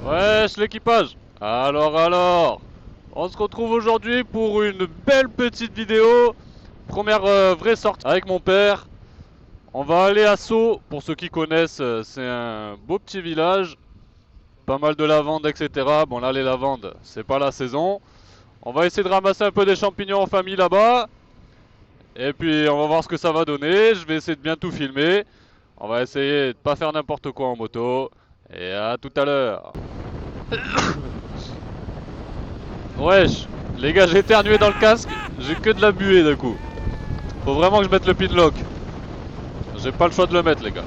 Wesh l'équipage. Alors, on se retrouve aujourd'hui pour une belle petite vidéo. Première vraie sortie avec mon père. On va aller à Sceaux, pour ceux qui connaissent, c'est un beau petit village. Pas mal de lavandes, etc. Bon là les lavandes, c'est pas la saison. On va essayer de ramasser un peu des champignons en famille là-bas. Et puis on va voir ce que ça va donner. Je vais essayer de bien tout filmer. On va essayer de pas faire n'importe quoi en moto. Et à tout à l'heure. Wesh, les gars, j'ai éternué dans le casque, j'ai que de la buée d'un coup. Faut vraiment que je mette le pinlock. J'ai pas le choix de le mettre, les gars.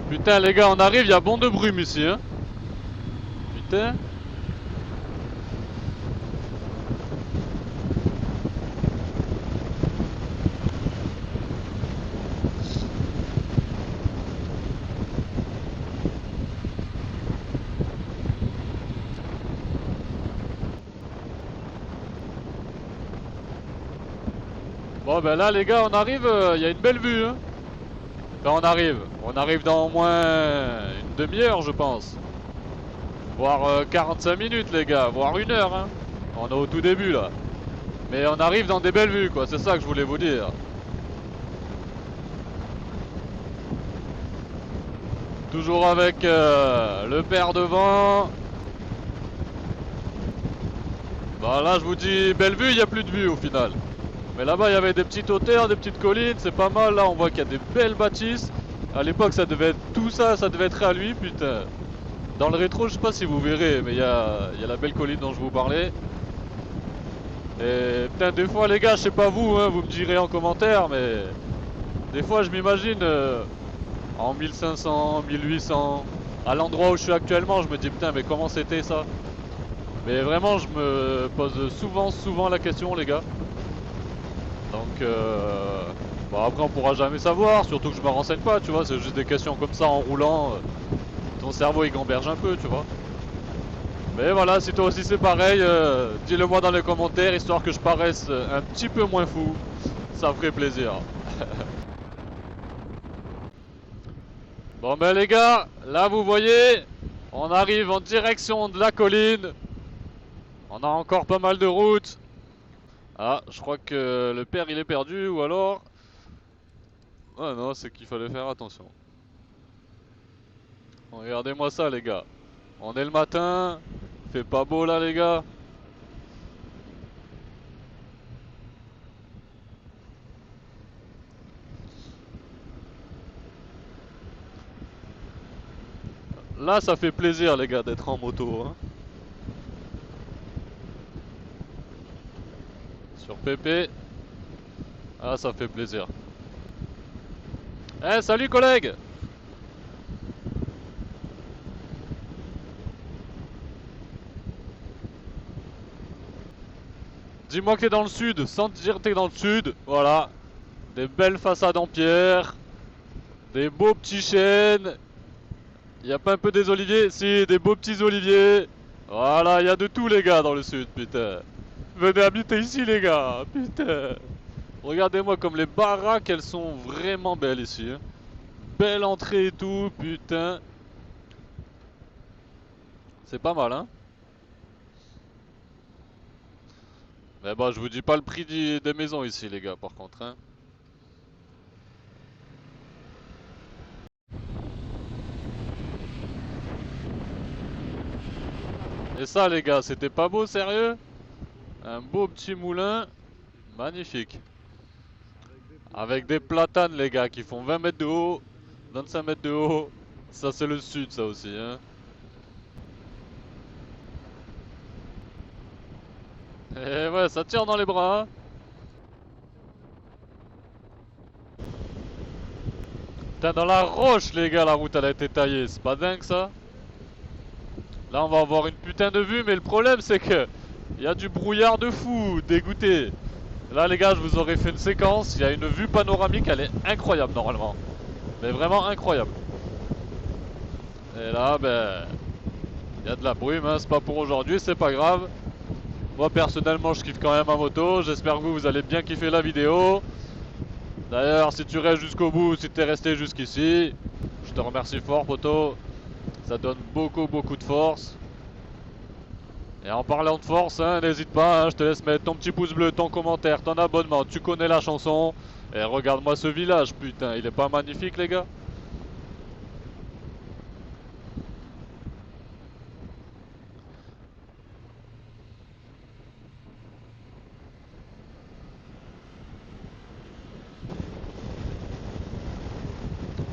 Putain, les gars, on arrive, y a bon de brume ici, hein. Putain. Bon, ben là, les gars, on arrive, y a une belle vue, hein. Ben, on arrive dans au moins une demi-heure, je pense. Voire 45 minutes, les gars, voire une heure, hein. On est au tout début, là. Mais on arrive dans des belles vues, quoi, c'est ça que je voulais vous dire. Toujours avec le père devant. Bah là je vous dis belle vue, il n'y a plus de vue au final. Mais là-bas il y avait des petites hauteurs, des petites collines, c'est pas mal. Là on voit qu'il y a des belles bâtisses. À l'époque ça devait être tout ça, ça devait être à lui, putain. Dans le rétro je sais pas si vous verrez, mais il y a la belle colline dont je vous parlais. Et putain des fois les gars, je sais pas vous, hein, vous me direz en commentaire, mais des fois je m'imagine en 1500, 1800, à l'endroit où je suis actuellement, je me dis putain mais comment c'était ça? Mais vraiment, je me pose souvent la question, les gars. Donc, bon, après, on pourra jamais savoir, surtout que je me renseigne pas, tu vois. C'est juste des questions comme ça en roulant. Ton cerveau il gamberge un peu, tu vois. Mais voilà, si toi aussi c'est pareil, dis-le moi dans les commentaires, histoire que je paraisse un petit peu moins fou. Ça ferait plaisir. Bon, ben les gars, là vous voyez, on arrive en direction de la colline. On a encore pas mal de route. Ah, je crois que le père il est perdu ou alors... Ah non, c'est qu'il fallait faire attention. Regardez-moi ça les gars. On est le matin, fait pas beau là les gars. Là ça fait plaisir les gars d'être en moto hein. Sur PP. Ah ça fait plaisir. Eh salut collègue. Dis-moi que t'es dans le sud, sans te dire que t'es dans le sud. Voilà. Des belles façades en pierre. Des beaux petits chênes. Y a pas un peu des oliviers? Si, des beaux petits oliviers. Voilà, y a de tout les gars dans le sud, putain. Venez habiter ici les gars, putain. Regardez-moi comme les baraques, elles sont vraiment belles ici, hein. Belle entrée et tout, putain. C'est pas mal, hein. Mais bon, je vous dis pas le prix des maisons ici, les gars, par contre, hein. Et ça, les gars, c'était pas beau, sérieux? Un beau petit moulin. Magnifique. Avec des platanes, les gars, qui font 20 mètres de haut, 25 mètres de haut. Ça, c'est le sud, ça aussi, hein. Et ouais, ça tire dans les bras, hein. Putain, dans la roche, les gars, la route, elle a été taillée. C'est pas dingue, ça? Là, on va avoir une putain de vue, mais le problème, c'est que Il y a du brouillard de fou, dégoûté. Là les gars, je vous aurais fait une séquence, il y a une vue panoramique, elle est incroyable normalement. Mais vraiment incroyable. Et là, ben, il y a de la brume, hein. C'est pas pour aujourd'hui, c'est pas grave. Moi personnellement, je kiffe quand même ma moto. J'espère que vous allez bien kiffer la vidéo. D'ailleurs, si tu restes jusqu'au bout, si t'es resté jusqu'ici, je te remercie fort, poto. Ça donne beaucoup de force. Et en parlant de force, hein, n'hésite pas, hein, je te laisse mettre ton petit pouce bleu, ton commentaire, ton abonnement, tu connais la chanson. Et regarde-moi ce village, putain, il est pas magnifique les gars?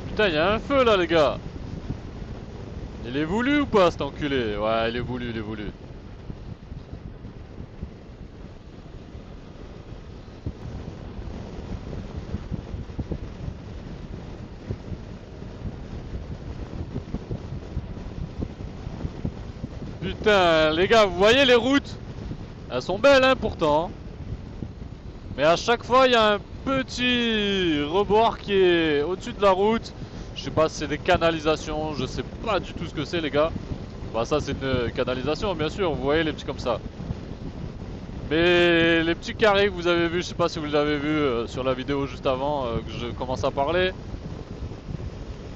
Putain, il y a un feu là les gars. Il est voulu ou pas cet enculé? Ouais, il est voulu, il est voulu. Putain, les gars, vous voyez les routes? Elles sont belles, hein, pourtant. Mais à chaque fois, il y a un petit rebord qui est au-dessus de la route. Je sais pas si c'est des canalisations, je sais pas du tout ce que c'est, les gars. Bah, ça, c'est une canalisation, bien sûr. Vous voyez les petits comme ça. Mais les petits carrés que vous avez vus, je sais pas si vous l'avez vu sur la vidéo juste avant que je commence à parler.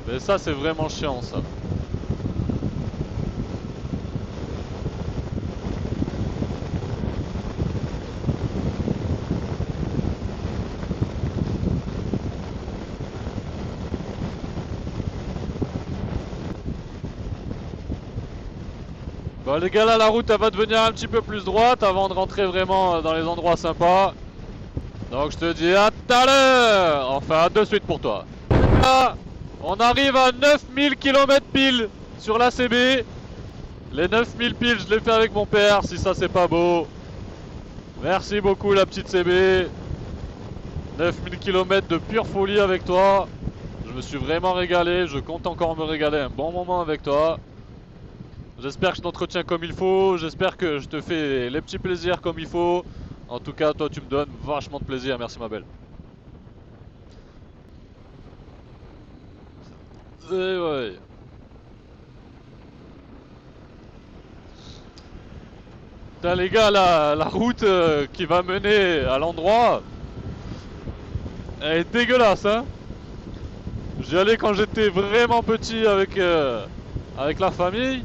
Mais ça, c'est vraiment chiant, ça. Bon les gars, là la route elle va devenir un petit peu plus droite avant de rentrer vraiment dans les endroits sympas. Donc je te dis à tout à l'heure. Enfin à de suite pour toi. Là, on arrive à 9000 km pile sur la CB. Les 9000 piles je les fais avec mon père, si ça c'est pas beau. Merci beaucoup la petite CB. 9000 km de pure folie avec toi. Je me suis vraiment régalé, je compte encore me régaler un bon moment avec toi. J'espère que je t'entretiens comme il faut, j'espère que je te fais les petits plaisirs comme il faut. En tout cas, toi tu me donnes vachement de plaisir, merci ma belle. Et ouais. Putain les gars, la route qui va mener à l'endroit, elle est dégueulasse hein. J'y allais quand j'étais vraiment petit avec la famille.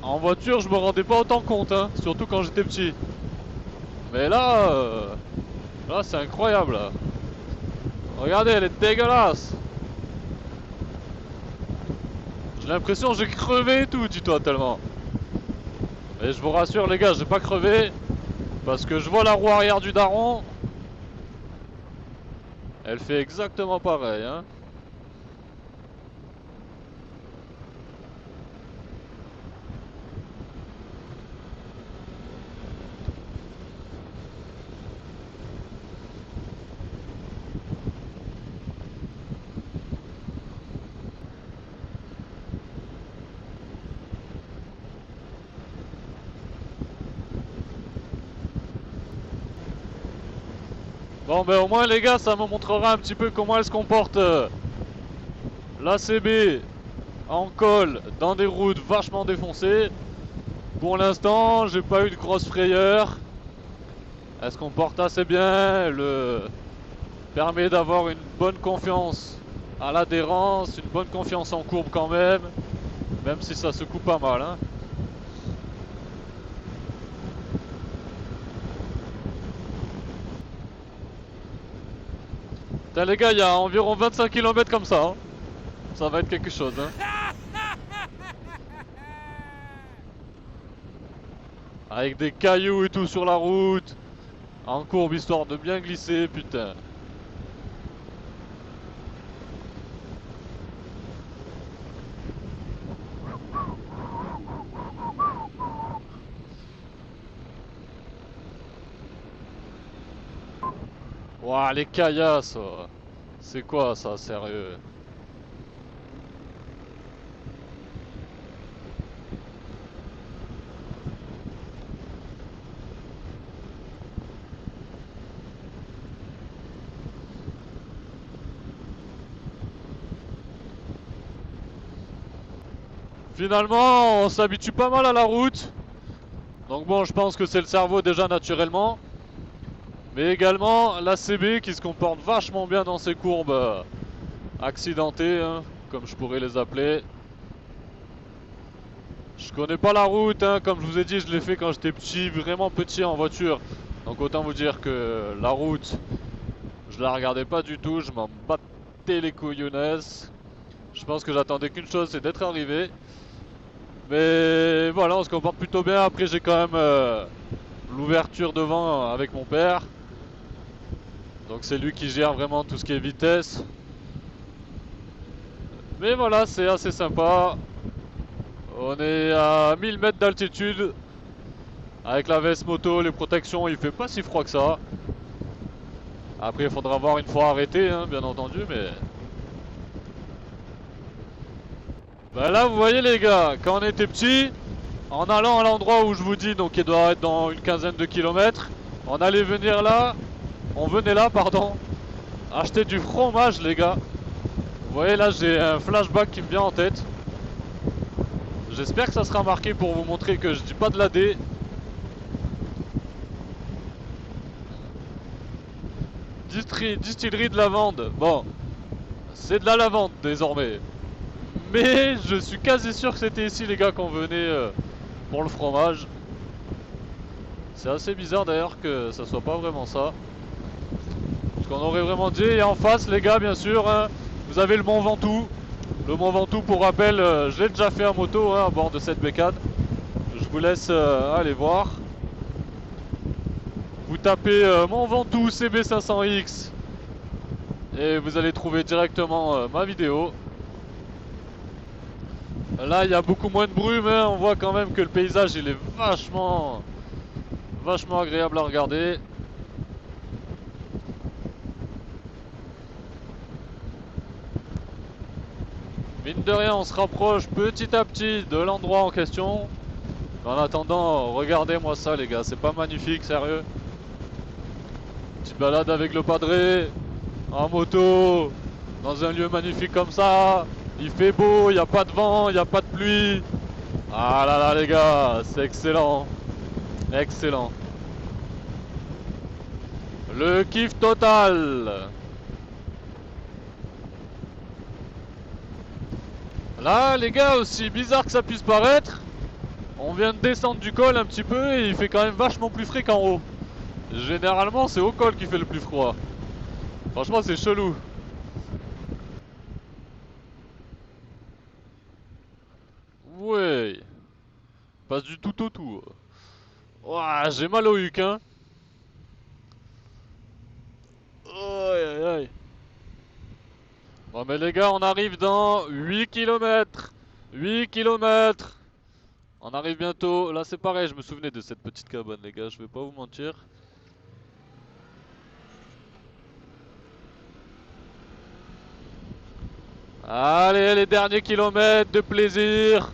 En voiture, je me rendais pas autant compte, hein, surtout quand j'étais petit. Mais là c'est incroyable. Là. Regardez, elle est dégueulasse. J'ai l'impression que j'ai crevé et tout, dis-toi tellement. Et je vous rassure les gars, j'ai pas crevé. Parce que je vois la roue arrière du daron. Elle fait exactement pareil, hein. Bon ben au moins les gars, ça me montrera un petit peu comment elle se comporte l'ACB en col dans des routes vachement défoncées. Pour l'instant, j'ai pas eu de grosse frayeur. Elle se comporte assez bien, elle permet d'avoir une bonne confiance à l'adhérence, une bonne confiance en courbe quand même si ça se coupe pas mal. Hein. Putain les gars, il y a environ 25 km comme ça. Hein. Ça va être quelque chose. Hein. Avec des cailloux et tout sur la route. En courbe histoire de bien glisser, putain. Ouah, les caillasses. C'est quoi ça, sérieux? Finalement, on s'habitue pas mal à la route. Donc bon, je pense que c'est le cerveau déjà naturellement. Mais également la CB qui se comporte vachement bien dans ses courbes accidentées, hein, comme je pourrais les appeler. Je connais pas la route, hein, comme je vous ai dit, je l'ai fait quand j'étais petit, vraiment petit en voiture. Donc autant vous dire que la route, je la regardais pas du tout, je m'en battais les couillonnesses. Je pense que j'attendais qu'une chose, c'est d'être arrivé. Mais voilà, on se comporte plutôt bien. Après, j'ai quand même l'ouverture devant avec mon père. Donc c'est lui qui gère vraiment tout ce qui est vitesse. Mais voilà, c'est assez sympa. On est à 1000 mètres d'altitude. Avec la veste moto, les protections, il fait pas si froid que ça. Après, il faudra voir une fois arrêté, hein, bien entendu, mais... Ben là, vous voyez les gars, quand on était petits, en allant à l'endroit où je vous dis, donc il doit être dans une quinzaine de kilomètres, on allait venir là, on venait là, pardon, acheter du fromage les gars. Vous voyez là, j'ai un flashback qui me vient en tête. J'espère que ça sera marqué pour vous montrer que je dis pas de la D. Distillerie de lavande. Bon, c'est de la lavande désormais. Mais je suis quasi sûr que c'était ici les gars qu'on venait pour le fromage. C'est assez bizarre d'ailleurs que ça soit pas vraiment ça. Parce qu'on aurait vraiment dit, et en face les gars bien sûr, hein, vous avez le Mont Ventoux. Le Mont Ventoux pour rappel, je l'ai déjà fait à moto hein, à bord de cette bécane. Je vous laisse aller voir. Vous tapez Mont Ventoux CB500X et vous allez trouver directement ma vidéo. Là il y a beaucoup moins de brume, hein. On voit quand même que le paysage il est vachement agréable à regarder. Mine de rien on se rapproche petit à petit de l'endroit en question. En attendant, regardez-moi ça les gars, c'est pas magnifique, sérieux. Petite balade avec le padré, en moto, dans un lieu magnifique comme ça. Il fait beau, il n'y a pas de vent, il n'y a pas de pluie. Ah là là les gars, c'est excellent. Excellent. Le kiff total. Là les gars, aussi bizarre que ça puisse paraître, on vient de descendre du col un petit peu et il fait quand même vachement plus frais qu'en haut. Généralement c'est au col qui fait le plus froid. Franchement c'est chelou. Ouais. Passe du tout au tout. Ouah, j'ai mal au huc hein. Aïe aïe aïe. Bon mais les gars on arrive dans 8 km. 8 km. On arrive bientôt. Là c'est pareil, je me souvenais de cette petite cabane les gars, je vais pas vous mentir. Allez les derniers kilomètres de plaisir.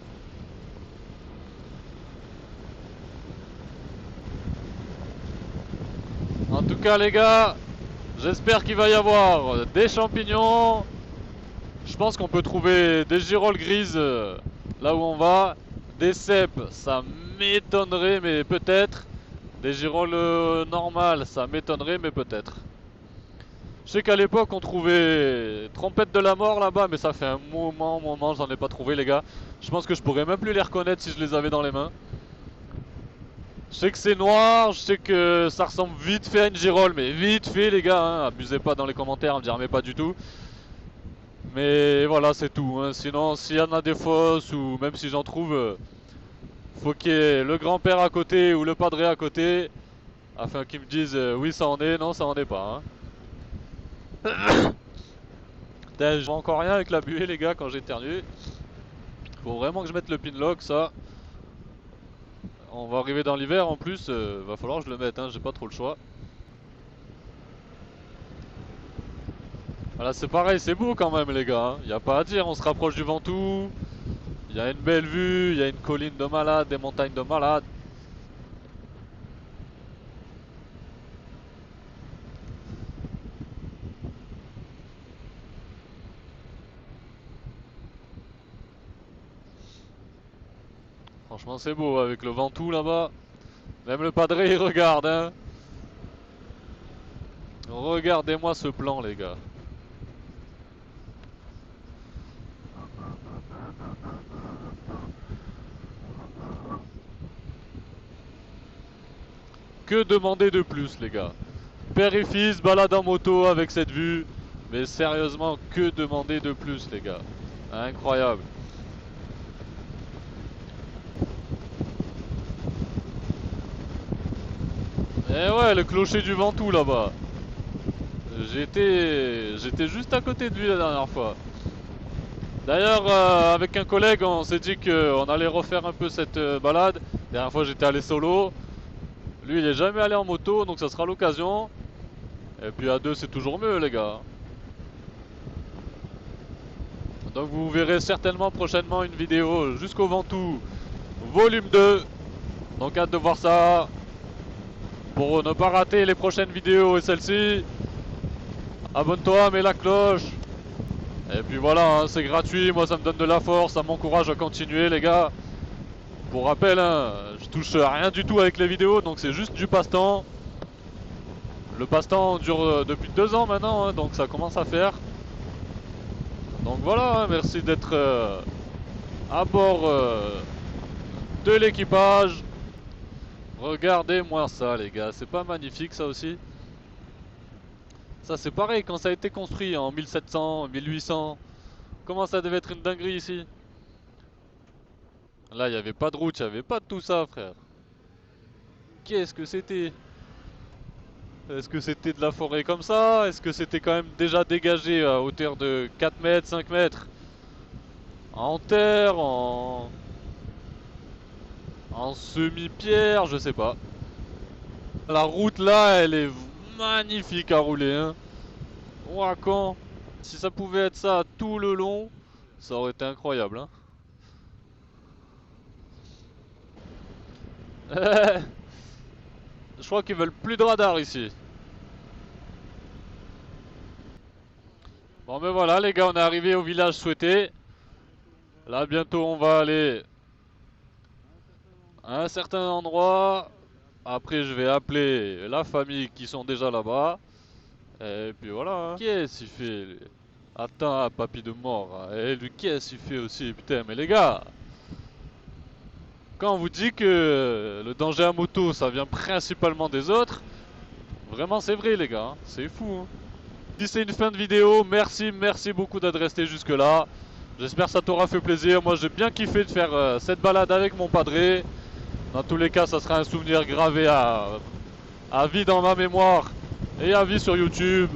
En tout cas les gars, j'espère qu'il va y avoir des champignons. Je pense qu'on peut trouver des girolles grises là où on va. Des cèpes, ça m'étonnerait mais peut-être. Des girolles normales, ça m'étonnerait mais peut-être. Je sais qu'à l'époque on trouvait trompette de la mort là-bas, mais ça fait un moment, j'en ai pas trouvé les gars. Je pense que je pourrais même plus les reconnaître si je les avais dans les mains. Je sais que c'est noir, je sais que ça ressemble vite fait à une girole, mais vite fait les gars, hein. Abusez pas dans les commentaires, me direz mais pas du tout. Mais voilà c'est tout, hein. Sinon s'il y en a des fausses ou même si j'en trouve, faut qu'il y ait le grand-père à côté ou le padré à côté, afin qu'ils me disent oui ça en est, non ça en est pas. Hein. Je vois encore rien avec la buée les gars quand j'éternue. Faut vraiment que je mette le pinlock ça. On va arriver dans l'hiver en plus, va falloir que je le mette, hein, j'ai pas trop le choix. Voilà c'est pareil, c'est beau quand même les gars, hein. Y a pas à dire, on se rapproche du Ventoux. Il y a une belle vue, il y a une colline de malade, des montagnes de malade. Franchement c'est beau avec le Ventoux là-bas. Même le padré il regarde hein. Regardez-moi ce plan les gars. Que demander de plus les gars? Père et fils balade en moto avec cette vue. Mais sérieusement, que demander de plus les gars? Incroyable. Et ouais, le clocher du Ventoux là-bas. J'étais juste à côté de lui la dernière fois. D'ailleurs, avec un collègue, on s'est dit qu'on allait refaire un peu cette balade. La dernière fois, j'étais allé solo. Lui, il est jamais allé en moto, donc ça sera l'occasion. Et puis à deux, c'est toujours mieux, les gars. Donc vous verrez certainement prochainement une vidéo jusqu'au Ventoux, volume 2. Donc hâte de voir ça. Pour ne pas rater les prochaines vidéos et celle-ci, abonne-toi, mets la cloche. Et puis voilà, hein, c'est gratuit, moi ça me donne de la force, ça m'encourage à continuer les gars. Pour rappel, hein, je touche rien du tout avec les vidéos, donc c'est juste du passe-temps. Le passe-temps dure depuis 2 ans maintenant, hein, donc ça commence à faire. Donc voilà, hein, merci d'être à bord de l'équipage. Regardez-moi ça les gars, c'est pas magnifique ça aussi? Ça c'est pareil quand ça a été construit en 1700, 1800. Comment ça devait être une dinguerie ici? Là il n'y avait pas de route, il n'y avait pas de tout ça frère. Qu'est-ce que c'était? Est-ce que c'était de la forêt comme ça? Est-ce que c'était quand même déjà dégagé à hauteur de 4 mètres, 5 mètres? En terre, en semi-pierre, je sais pas. La route là, elle est magnifique à rouler hein. Ouah, quand si ça pouvait être ça tout le long, ça aurait été incroyable hein. Je crois qu'ils veulent plus de radar ici. Bon ben voilà les gars, on est arrivé au village souhaité. Là bientôt on va aller à un certain endroit. Après je vais appeler la famille qui sont déjà là-bas. Et puis voilà hein. Qu'est-ce qu'il fait lui? Attends, papy de mort. Et lui qu'est-ce qu'il fait aussi? Putain mais les gars, quand on vous dit que le danger à moto ça vient principalement des autres, vraiment c'est vrai les gars, hein. C'est fou hein. Si c'est une fin de vidéo, merci beaucoup d'être resté jusque là. J'espère que ça t'aura fait plaisir. Moi j'ai bien kiffé de faire cette balade avec mon padré. Dans tous les cas ça sera un souvenir gravé à vie dans ma mémoire et à vie sur YouTube.